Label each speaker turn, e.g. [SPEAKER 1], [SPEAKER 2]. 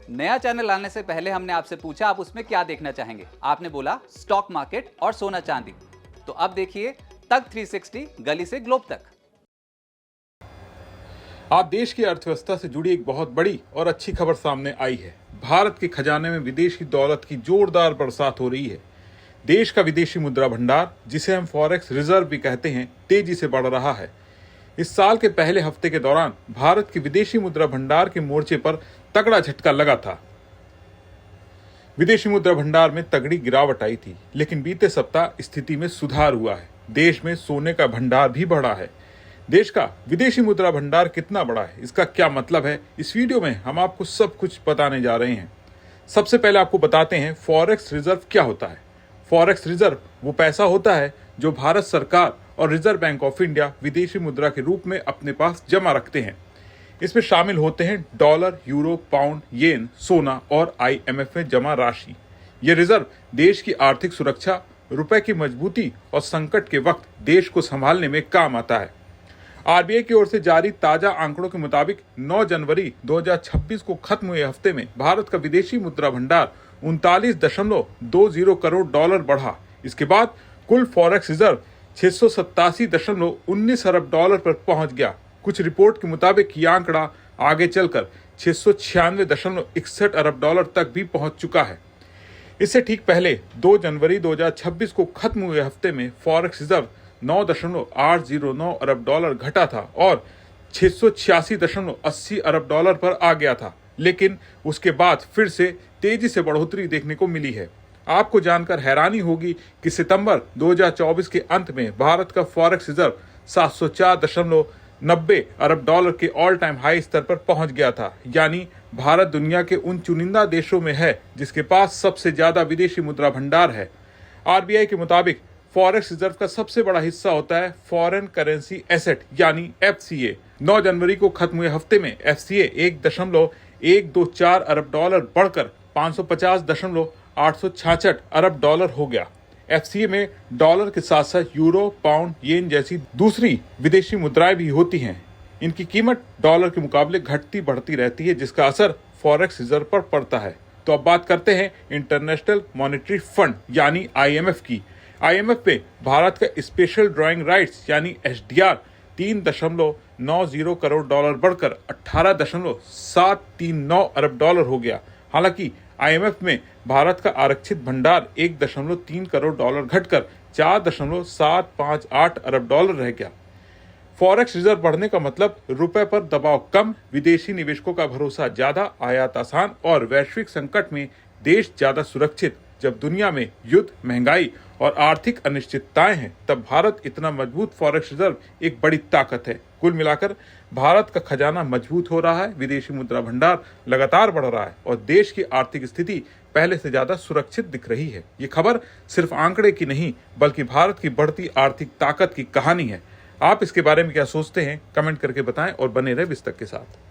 [SPEAKER 1] नया चैनल लाने से पहले हमने आपसे पूछा आप उसमें क्या देखना चाहेंगे। आपने बोला स्टॉक मार्केट और सोना चांदी। तो अब देखिए तक 360 गली से ग्लोब तक।
[SPEAKER 2] आज देश की अर्थव्यवस्था से जुड़ी एक बहुत बड़ी और अच्छी खबर सामने आई है। भारत के खजाने में विदेशी दौलत की जोरदार बरसात हो रही है। देश का विदेशी मुद्रा भंडार, जिसे हम फॉरेक्स रिजर्व भी कहते हैं, तेजी से बढ़ रहा है। इस साल के पहले हफ्ते के दौरान भारत के विदेशी मुद्रा भंडार के मोर्चे पर तगड़ा झटका लगा था। विदेशी मुद्रा भंडार में तगड़ी गिरावट आई थी, लेकिन बीते सप्ताह स्थिति में सुधार हुआ है। देश में सोने का भंडार भी बढ़ा है। देश का विदेशी मुद्रा भंडार कितना बड़ा है, इसका क्या मतलब है, इस वीडियो में हम आपको सब कुछ बताने जा रहे हैं। सबसे पहले आपको बताते हैं फॉरेक्स रिजर्व क्या होता है। फॉरेक्स रिजर्व वो पैसा होता है जो भारत सरकार और रिजर्व बैंक ऑफ इंडिया विदेशी मुद्रा के रूप में अपने पास जमा रखते हैं। इसमें शामिल होते हैं डॉलर, यूरो, पाउंड, येन, सोना और IMF में जमा राशि। ये रिजर्व देश की आर्थिक सुरक्षा, रुपए की मजबूती और संकट के वक्त देश को संभालने में काम आता है। RBI की ओर से जारी ताजा आंकड़ों के मुताबिक 9 जनवरी 2026 को खत्म हुए हफ्ते में भारत का विदेशी मुद्रा भंडार 39.20 करोड़ डॉलर बढ़ा। इसके बाद कुल फॉरेक्स रिजर्व 687.19 अरब डॉलर पर पहुंच गया। कुछ रिपोर्ट के मुताबिक यह आंकड़ा आगे चलकर 696.61 अरब डॉलर तक भी पहुंच चुका है। इससे ठीक पहले 2 जनवरी 2026 को खत्म हुए हफ्ते में फॉरेक्स रिजर्व 9.809 अरब डॉलर घटा था और 686.80 अरब डॉलर पर आ गया था, लेकिन उसके बाद फिर से तेजी से बढ़ोतरी देखने को मिली है। आपको जानकर हैरानी होगी कि सितंबर 2024 के अंत में भारत का फॉरेक्स रिजर्व 704.90 अरब डॉलर के ऑल टाइम हाई स्तर पर पहुंच गया था। यानी भारत दुनिया के उन चुनिंदा देशों में है जिसके पास सबसे ज्यादा विदेशी मुद्रा भंडार है। RBI के मुताबिक फॉरेक्स रिजर्व का सबसे बड़ा हिस्सा होता है फॉरेन करेंसी एसेट यानी FCA। 9 जनवरी को खत्म हुए हफ्ते में FCA 1.124 अरब डॉलर बढ़कर 550.866 अरब डॉलर हो गया। FCA में डॉलर के साथ साथ यूरो, पाउंड, येन जैसी दूसरी विदेशी मुद्राएं भी होती हैं। इनकी कीमत डॉलर के मुकाबले घटती बढ़ती रहती है, जिसका असर फॉरेक्स रिजर्व पर पड़ता है। तो अब बात करते हैं इंटरनेशनल मॉनेटरी फंड यानी IMF की। IMF पे भारत का स्पेशल ड्राइंग राइट्स यानी SDR 3.90 करोड़ डॉलर बढ़कर 18.739 अरब डॉलर हो गया। हालांकि IMF में भारत का आरक्षित भंडार 1.3 करोड़ डॉलर घटकर 4.758 अरब डॉलर रह गया। फॉरेक्स रिजर्व बढ़ने का मतलब रुपए पर दबाव कम, विदेशी निवेशकों का भरोसा ज्यादा, आयात आसान और वैश्विक संकट में देश ज्यादा सुरक्षित। जब दुनिया में युद्ध, महंगाई और आर्थिक अनिश्चितताएं हैं, तब भारत इतना मजबूत फॉरेक्स रिजर्व एक बड़ी ताकत है। कुल मिलाकर भारत का खजाना मजबूत हो रहा है, विदेशी मुद्रा भंडार लगातार बढ़ रहा है और देश की आर्थिक स्थिति पहले से ज्यादा सुरक्षित दिख रही है। ये खबर सिर्फ आंकड़े की नहीं, बल्कि भारत की बढ़ती आर्थिक ताकत की कहानी है। आप इसके बारे में क्या सोचते हैं, कमेंट करके बताएं और बने रहे बिस्तक के साथ।